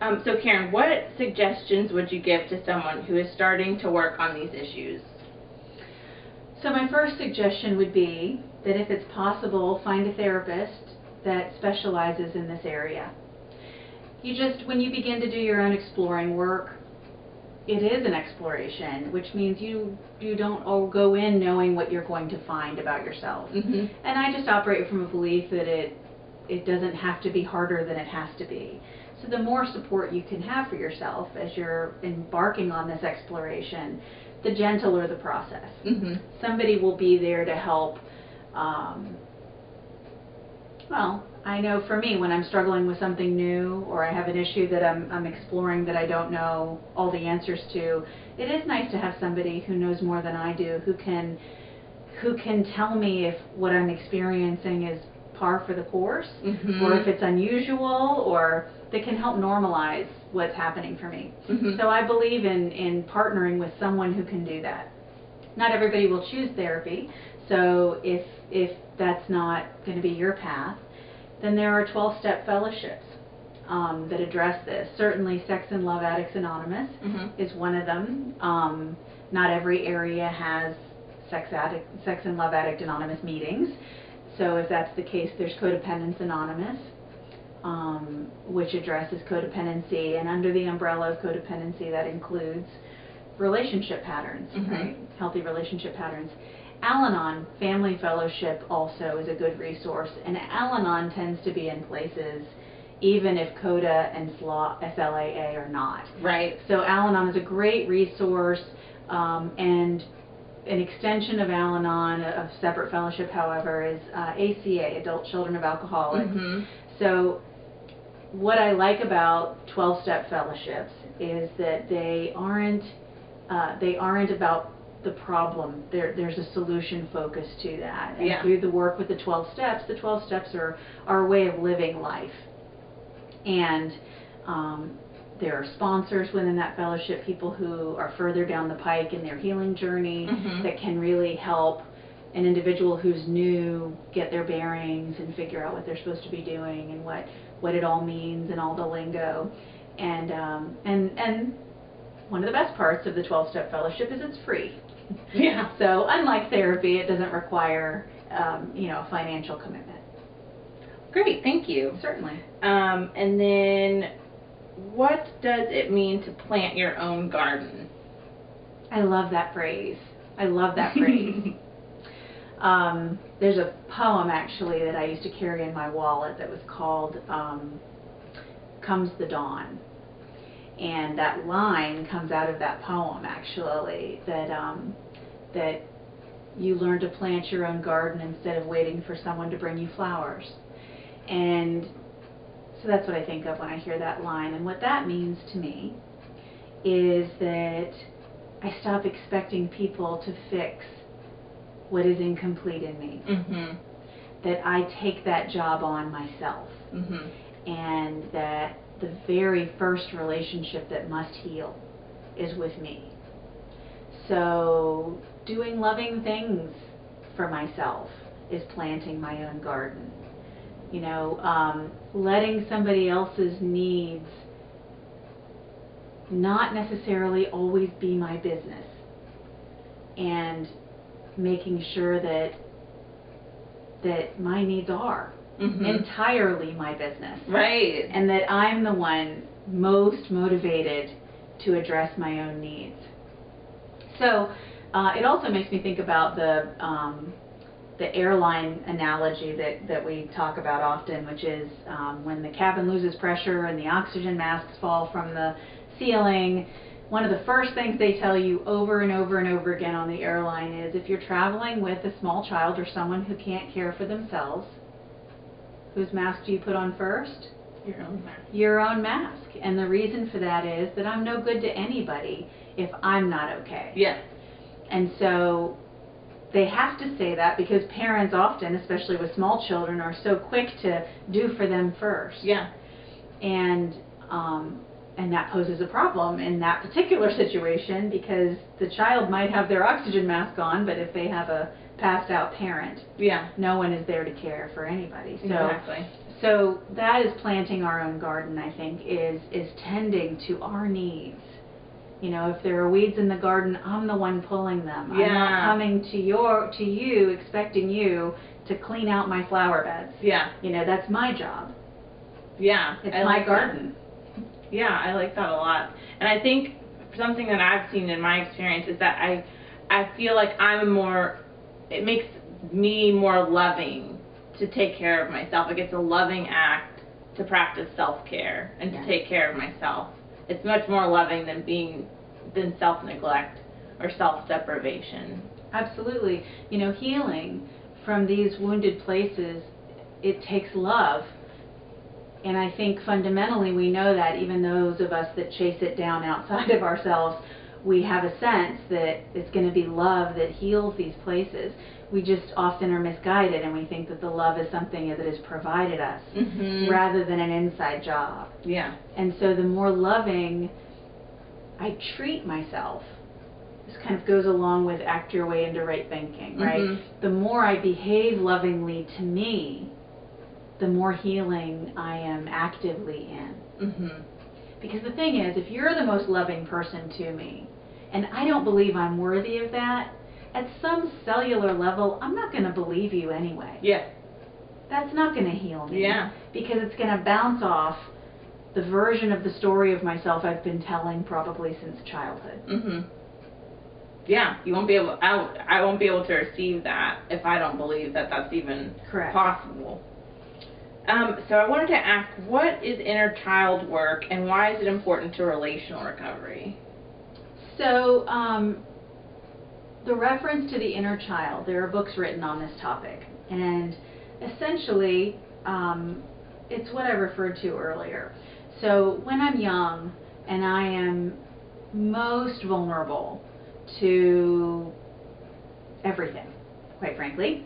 So Karen, what suggestions would you give to someone who is starting to work on these issues? So my first suggestion would be that if it's possible, find a therapist that specializes in this area. When you begin to do your own exploring work, it is an exploration, which means you don't all go in knowing what you're going to find about yourself. Mm-hmm. And I just operate from a belief that it doesn't have to be harder than it has to be. So the more support you can have for yourself as you're embarking on this exploration, the gentler the process. Mm-hmm. Somebody will be there to help. Well, I know for me, when I'm struggling with something new or I have an issue that I'm exploring that I don't know all the answers to, it is nice to have somebody who knows more than I do, who can tell me if what I'm experiencing is par for the course, mm-hmm. or if it's unusual, or that can help normalize what's happening for me. Mm-hmm. So I believe in partnering with someone who can do that. Not everybody will choose therapy, so if that's not going to be your path, then there are 12-step fellowships that address this. Certainly Sex and Love Addicts Anonymous mm-hmm. is one of them. Not every area has Sex and Love Addict Anonymous meetings. So if that's the case, there's Codependency Anonymous, which addresses codependency, and under the umbrella of codependency that includes relationship patterns, mm-hmm. right? Healthy relationship patterns. Al-Anon Family Fellowship also is a good resource, and Al-Anon tends to be in places even if CODA and FLAA are not. Right. So Al-Anon is a great resource, and an extension of Al-Anon, a separate fellowship, however, is ACA, Adult Children of Alcoholics. Mm-hmm. So what I like about 12-step fellowships is that they aren't about the problem. There's a solution focus to that. And yeah. through the work with the 12 steps are a way of living life. And there are sponsors within that fellowship, people who are further down the pike in their healing journey, mm-hmm. that can really help an individual who's new get their bearings and figure out what they're supposed to be doing and what it all means and all the lingo. And one of the best parts of the 12-step fellowship is it's free. Yeah. So unlike therapy, it doesn't require a financial commitment. Great, thank you. Certainly. And then, what does it mean to plant your own garden? I love that phrase. There's a poem actually that I used to carry in my wallet that was called Comes the Dawn. And that line comes out of that poem actually, that you learn to plant your own garden instead of waiting for someone to bring you flowers. And so that's what I think of when I hear that line. And what that means to me is that I stop expecting people to fix what is incomplete in me. Mm-hmm. That I take that job on myself. Mm-hmm. And that the very first relationship that must heal is with me. So doing loving things for myself is planting my own garden. Letting somebody else's needs not necessarily always be my business, and making sure that my needs are mm-hmm. entirely my business. Right. And that I'm the one most motivated to address my own needs. So it also makes me think about the airline analogy that we talk about often, which is when the cabin loses pressure and the oxygen masks fall from the ceiling. One of the first things they tell you over and over and over again on the airline is, if you're traveling with a small child or someone who can't care for themselves, whose mask do you put on first? Your own mask. Your own mask. And the reason for that is that I'm no good to anybody if I'm not okay. Yeah. And so they have to say that because parents often, especially with small children, are so quick to do for them first. Yeah. And that poses a problem in that particular situation, because the child might have their oxygen mask on, but if they have a passed out parent, yeah, no one is there to care for anybody. Exactly. So that is planting our own garden, I think, is tending to our needs. You know, if there are weeds in the garden, I'm the one pulling them. Yeah. I'm not coming to you expecting you to clean out my flower beds. Yeah. You know, that's my job. Yeah. It's my garden. Yeah, I like that a lot. And I think something that I've seen in my experience is that I feel like it makes me more loving to take care of myself. Like, it's a loving act to practice self-care and to take care of myself. It's much more loving than self-neglect or self-deprivation. Absolutely. You know, healing from these wounded places, it takes love. And I think fundamentally we know that, even those of us that chase it down outside of ourselves, we have a sense that it's going to be love that heals these places. We just often are misguided, and we think that the love is something that is provided us rather than an inside job. Yeah. And so the more loving I treat myself, this kind of goes along with act your way into right thinking, right? The more I behave lovingly to me, the more healing I am actively in. Because the thing is, if you're the most loving person to me, and I don't believe I'm worthy of that, at some cellular level, I'm not going to believe you anyway. Yeah. That's not going to heal me. Yeah. Because it's going to bounce off the version of the story of myself I've been telling probably since childhood. Yeah, you won't be able. I won't be able to receive that if I don't believe that that's even possible. So I wanted to ask, what is inner child work, and why is it important to relational recovery? So, the reference to the inner child, there are books written on this topic, and essentially, it's what I referred to earlier. So when I'm young and I am most vulnerable to everything, quite frankly,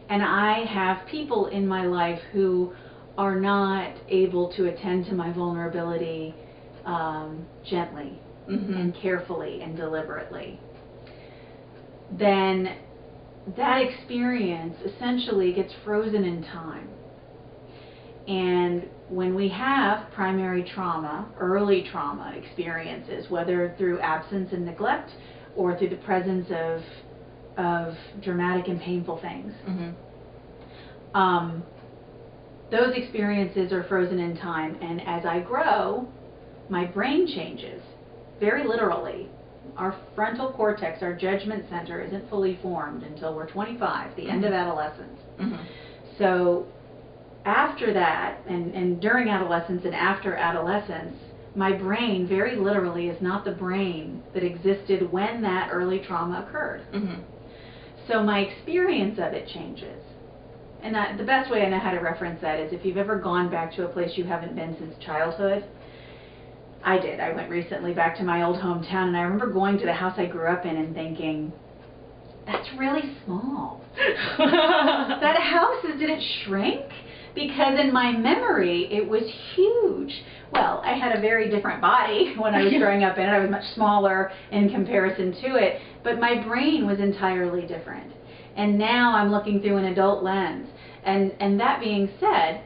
and I have people in my life who are not able to attend to my vulnerability gently and carefully and deliberately, then that experience essentially gets frozen in time. And when we have primary trauma, early trauma experiences, whether through absence and neglect or through the presence of dramatic and painful things, those experiences are frozen in time. And as I grow, my brain changes, very literally. Our frontal cortex, our judgment center, isn't fully formed until we're 25, the end of adolescence. So after that, and during adolescence and after adolescence, my brain, very literally, is not the brain that existed when that early trauma occurred. So my experience of it changes. And the best way I know how to reference that is if you've ever gone back to a place you haven't been since childhood. I did. I went recently back to my old hometown, and I remember going to the house I grew up in and thinking, that's really small. That house, did it shrink? Because in my memory, it was huge. Well, I had a very different body when I was growing up in it. I was much smaller in comparison to it, but my brain was entirely different. And now I'm looking through an adult lens. And that being said,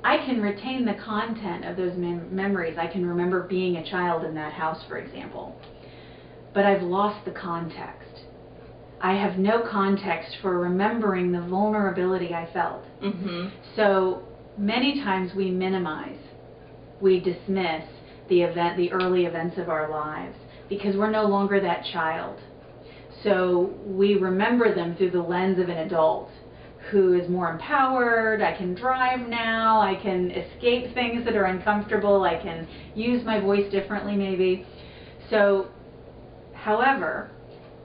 I can retain the content of those memories. I can remember being a child in that house, for example. But I've lost the context. I have no context for remembering the vulnerability I felt. So many times we minimize, we dismiss the early events of our lives because we're no longer that child. So we remember them through the lens of an adult who is more empowered. I can drive now, I can escape things that are uncomfortable, I can use my voice differently maybe. So, however,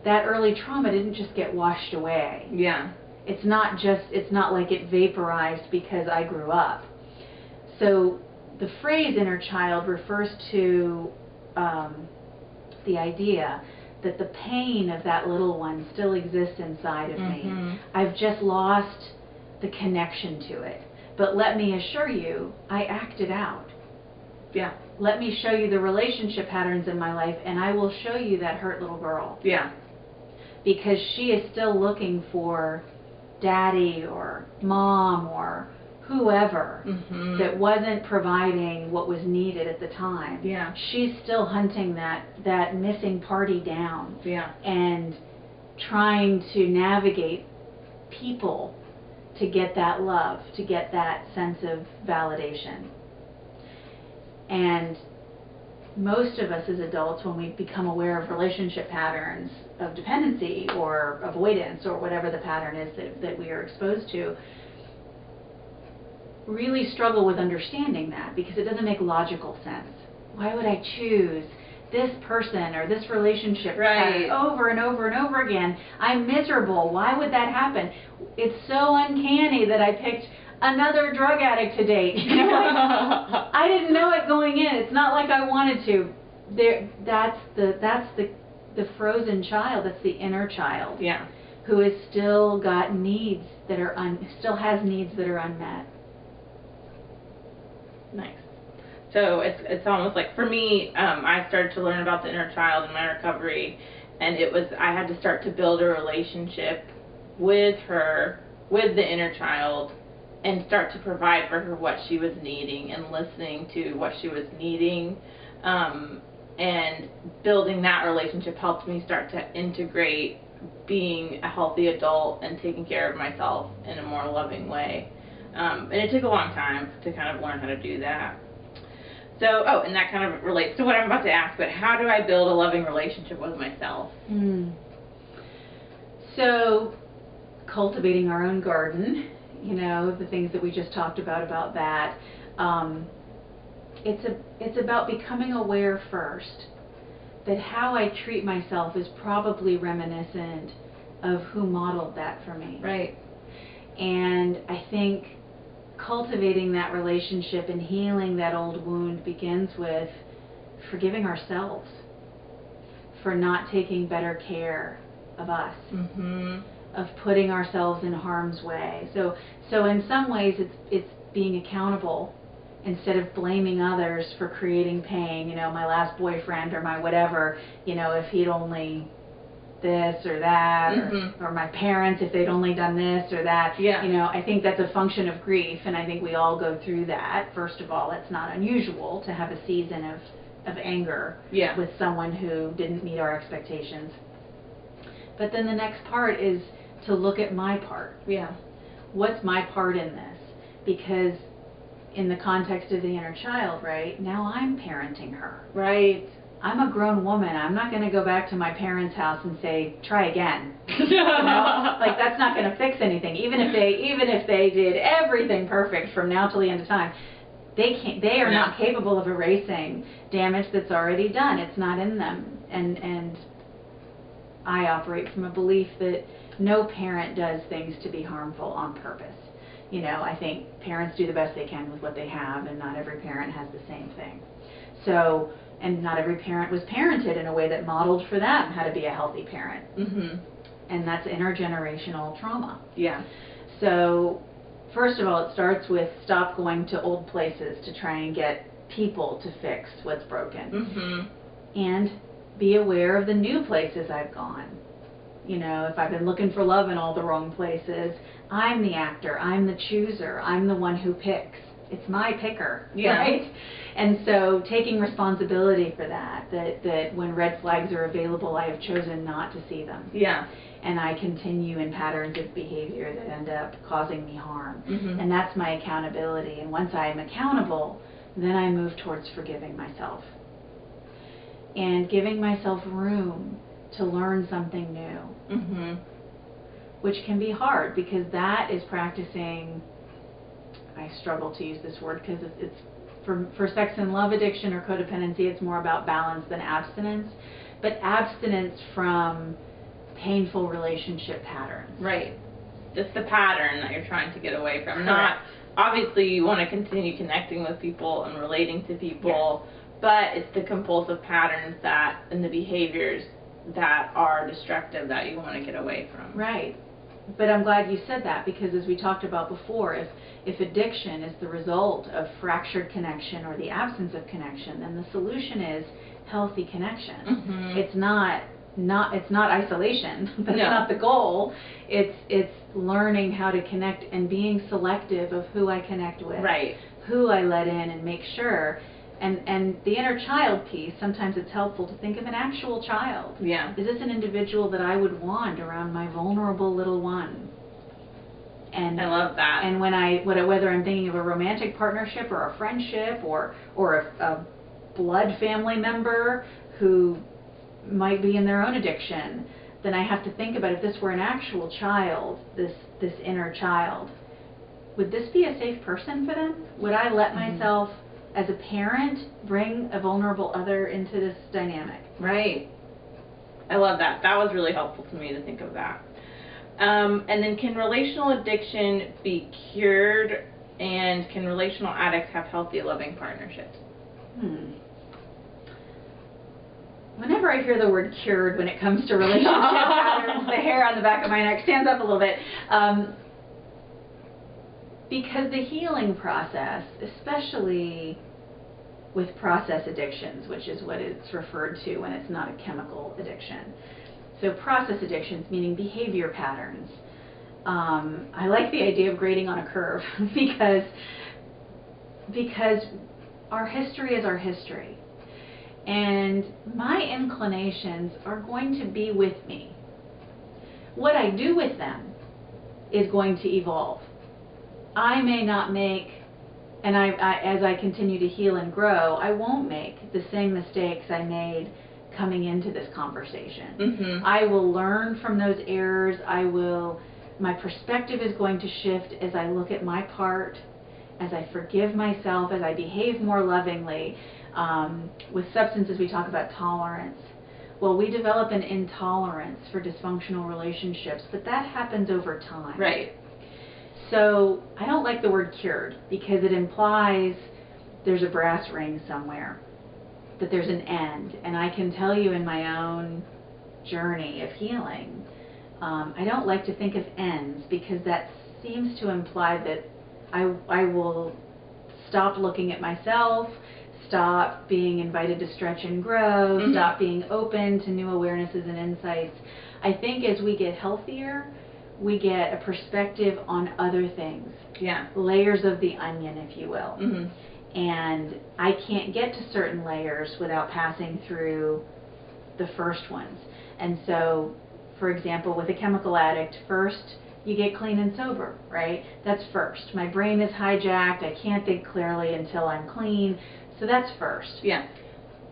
that early trauma didn't just get washed away. It's not like it vaporized because I grew up. So the phrase inner child refers to the idea that the pain of that little one still exists inside of me. I've just lost the connection to it. But let me assure you, I act it out. Let me show you the relationship patterns in my life, and I will show you that hurt little girl. Because she is still looking for daddy or mom or whoever Mm-hmm. that wasn't providing what was needed at the time. Yeah. She's still hunting that missing party down. Yeah. And trying to navigate people to get that love, to get that sense of validation. And most of us as adults, when we become aware of relationship patterns of dependency or avoidance or whatever the pattern is that we are exposed to, really struggle with understanding that because it doesn't make logical sense. Why would I choose this person or this relationship pattern over and over and over again? I'm miserable. Why would that happen? It's so uncanny that I picked another drug addict to date. You know, like, I didn't know it going in. It's not like I wanted to. That's the frozen child. That's the inner child. Yeah. Who has still got needs that are still has needs that are unmet. Nice. So it's almost like, for me, I started to learn about the inner child in my recovery, and I had to start to build a relationship with her, with the inner child, and start to provide for her what she was needing and listening to what she was needing. And building that relationship helped me start to integrate being a healthy adult and taking care of myself in a more loving way. And it took a long time to kind of learn how to do that. So, and that kind of relates to what I'm about to ask, but how do I build a loving relationship with myself? So, cultivating our own garden, you know, the things that we just talked about that. It's about becoming aware first that how I treat myself is probably reminiscent of who modeled that for me. Right. And I think cultivating that relationship and healing that old wound begins with forgiving ourselves for not taking better care of us, of putting ourselves in harm's way. So in some ways it's being accountable instead of blaming others for creating pain. You know, my last boyfriend or my whatever, you know, if he'd only this or that, or my parents, if they'd only done this or that. Yeah. You know, I think that's a function of grief, and I think we all go through that. First of all, it's not unusual to have a season of anger with someone who didn't meet our expectations. But then the next part is to look at my part. Yeah. What's my part in this? Because in the context of the inner child, right, now I'm parenting her. Right. I'm a grown woman. I'm not going to go back to my parents' house and say, try again. You know? Like, that's not going to fix anything. Even if they did everything perfect from now till the end of time, they are not capable of erasing damage that's already done. It's not in them. And I operate from a belief that no parent does things to be harmful on purpose. You know, I think parents do the best they can with what they have, and not every parent has the same thing. So, and not every parent was parented in a way that modeled for them how to be a healthy parent. And that's intergenerational trauma. Yeah. So, first of all, it starts with stop going to old places to try and get people to fix what's broken. And be aware of the new places I've gone. You know, if I've been looking for love in all the wrong places, I'm the actor, I'm the chooser, I'm the one who picks. It's my picker, right? And so taking responsibility for that when red flags are available, I have chosen not to see them. Yeah. And I continue in patterns of behavior that end up causing me harm. And that's my accountability. And once I am accountable, then I move towards forgiving myself. And giving myself room to learn something new. Which can be hard, because that is practicing, I struggle to use this word because it's for sex and love addiction or codependency, it's more about balance than abstinence, but abstinence from painful relationship patterns. Right. Just the pattern that you're trying to get away from. Not, obviously you want to continue connecting with people and relating to people, but it's the compulsive patterns and the behaviors that are destructive that you want to get away from. Right. But I'm glad you said that, because as we talked about before, if addiction is the result of fractured connection or the absence of connection, then the solution is healthy connection. It's not it's not isolation. That's No. not the goal. It's learning how to connect and being selective of who I connect with. Right. Who I let in and make sure. And the inner child piece, sometimes it's helpful to think of an actual child. Yeah. Is this an individual that I would want around my vulnerable little one? And I love that. And whether I'm thinking of a romantic partnership or a friendship or a blood family member who might be in their own addiction, then I have to think about, if this were an actual child, this inner child, would this be a safe person for them? Would I let myself, as a parent, bring a vulnerable other into this dynamic? Right. I love that. That was really helpful to me to think of that. And then, can relational addiction be cured, and can relational addicts have healthy, loving partnerships? Whenever I hear the word cured when it comes to relationship patterns, the hair on the back of my neck stands up a little bit. Because the healing process, especially with process addictions, which is what it's referred to when it's not a chemical addiction. So process addictions, meaning behavior patterns. I like the idea of grading on a curve because our history is our history. And my inclinations are going to be with me. What I do with them is going to evolve. I may not make, and as I continue to heal and grow, I won't make the same mistakes I made coming into this conversation. I will learn from those errors. My perspective is going to shift as I look at my part, as I forgive myself, as I behave more lovingly. With substances, we talk about tolerance. Well, we develop an intolerance for dysfunctional relationships, but that happens over time. Right. So I don't like the word cured because it implies there's a brass ring somewhere, that there's an end. And I can tell you in my own journey of healing, I don't like to think of ends because that seems to imply that I will stop looking at myself, stop being invited to stretch and grow, stop being open to new awarenesses and insights. I think as we get healthier, we get a perspective on other things. Yeah. Layers of the onion, if you will. And I can't get to certain layers without passing through the first ones. And so, for example, with a chemical addict, first you get clean and sober, right? That's first. My brain is hijacked. I can't think clearly until I'm clean. So that's first. Yeah.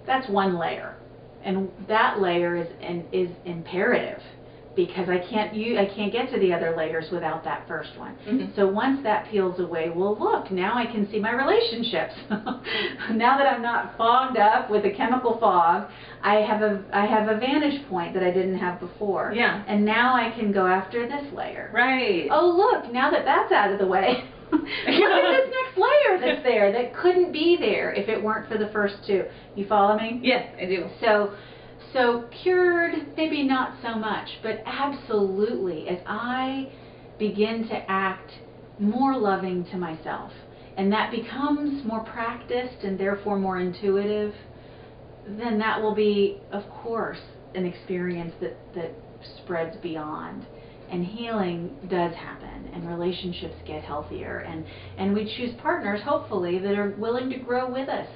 That's one layer. And that layer is imperative because I can't get to the other layers without that first one. So once that peels away, well, look, now I can see my relationships. Now that I'm not fogged up with a chemical fog, I have a vantage point that I didn't have before. Yeah. And now I can go after this layer. Right. Oh, look, now that that's out of the way, look at this next layer that's there that couldn't be there if it weren't for the first two. You follow me? Yes, I do. So cured, maybe not so much, but absolutely, as I begin to act more loving to myself, and that becomes more practiced and therefore more intuitive, then that will be, of course, an experience that spreads beyond. And healing does happen, and relationships get healthier, and we choose partners, hopefully, that are willing to grow with us,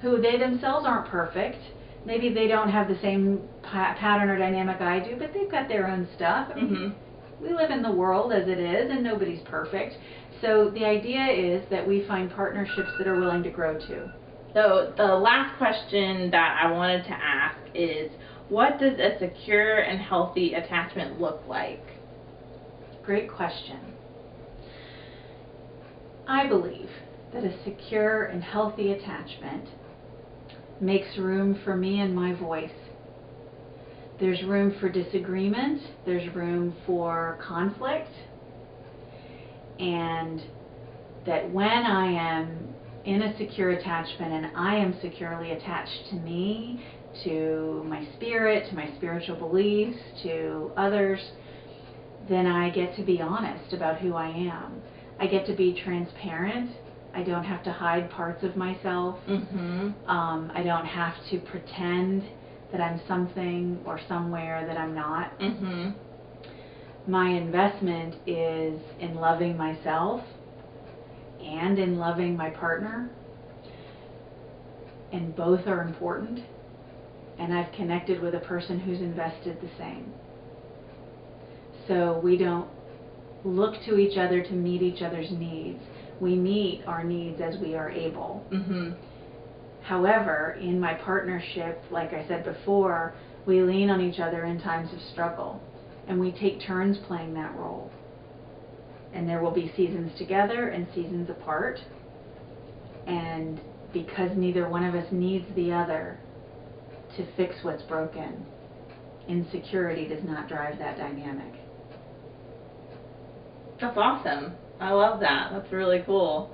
who they themselves aren't perfect. Maybe they don't have the same pattern or dynamic I do, but they've got their own stuff. I mean, we live in the world as it is, and nobody's perfect. So the idea is that we find partnerships that are willing to grow too. So the last question that I wanted to ask is, what does a secure and healthy attachment look like? Great question. I believe that a secure and healthy attachment makes room for me and my voice. There's room for disagreement, there's room for conflict, and that when I am in a secure attachment and I am securely attached to me, to my spirit, to my spiritual beliefs, to others, then I get to be honest about who I am. I get to be transparent. I don't have to hide parts of myself. I don't have to pretend that I'm something or somewhere that I'm not. Mhm. My investment is in loving myself and in loving my partner, and both are important, and I've connected with a person who's invested the same. So we don't look to each other to meet each other's needs. We meet our needs as we are able. Mhm. However, in my partnership, like I said before, we lean on each other in times of struggle, and we take turns playing that role. And there will be seasons together and seasons apart. And because neither one of us needs the other to fix what's broken, insecurity does not drive that dynamic. That's awesome. I love that. That's really cool.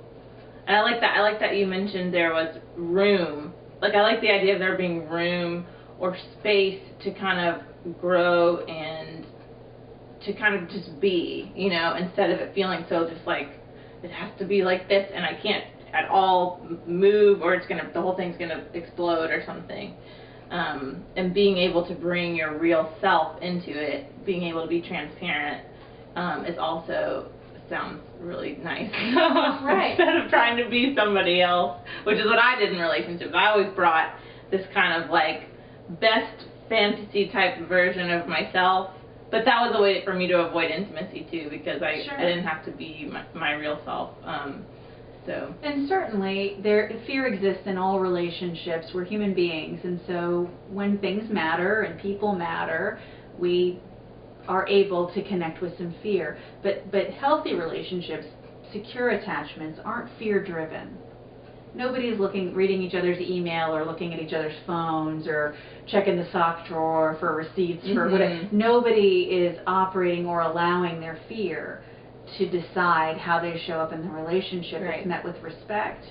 And I like that. I like that you mentioned there was room. Like, I like the idea of there being room or space to kind of grow and to kind of just be, you know, instead of it feeling so just like it has to be like this and I can't at all move or the whole thing's gonna explode or something. And being able to bring your real self into it, being able to be transparent, is also sounds really nice. Right. Instead of trying to be somebody else, which is what I did in relationships. I always brought this kind of like best fantasy type version of myself, but that was a way for me to avoid intimacy too, because I didn't have to be my real self. So. And certainly, fear exists in all relationships. We're human beings, and so when things matter and people matter, we are able to connect with some fear. But healthy relationships, secure attachments, aren't fear-driven. Nobody's reading each other's email or looking at each other's phones or checking the sock drawer for receipts for whatever. Nobody is operating or allowing their fear to decide how they show up in the relationship. It's met with respect.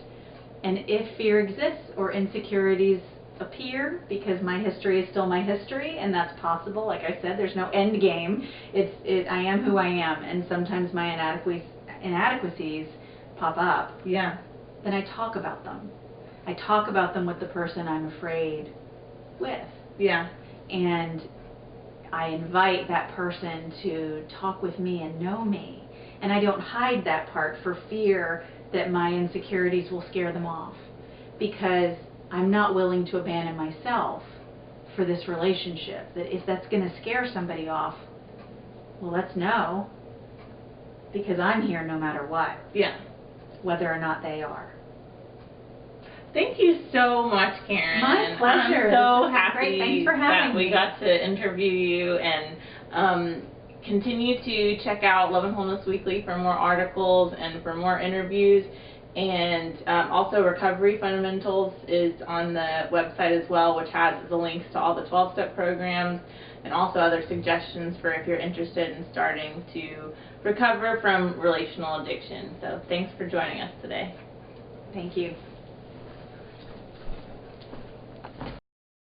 And if fear exists or insecurities appear, because my history is still my history, and that's possible. Like I said, there's no end game. I am who I am, and sometimes my inadequacies pop up. Yeah. Then I talk about them. I talk about them with the person I'm afraid with. Yeah. And I invite that person to talk with me and know me. And I don't hide that part for fear that my insecurities will scare them off, because I'm not willing to abandon myself for this relationship. That if that's going to scare somebody off, well, let's know, because I'm here no matter what. Yeah. Whether or not they are. Thank you so much, Karen. My pleasure. I'm so happy great. Thanks for having that we got to interview you, and continue to check out Love and Wholeness Weekly for more articles and for more interviews. And also Recovery Fundamentals is on the website as well, which has the links to all the 12-step programs and also other suggestions for if you're interested in starting to recover from relational addiction. So thanks for joining us today. Thank you.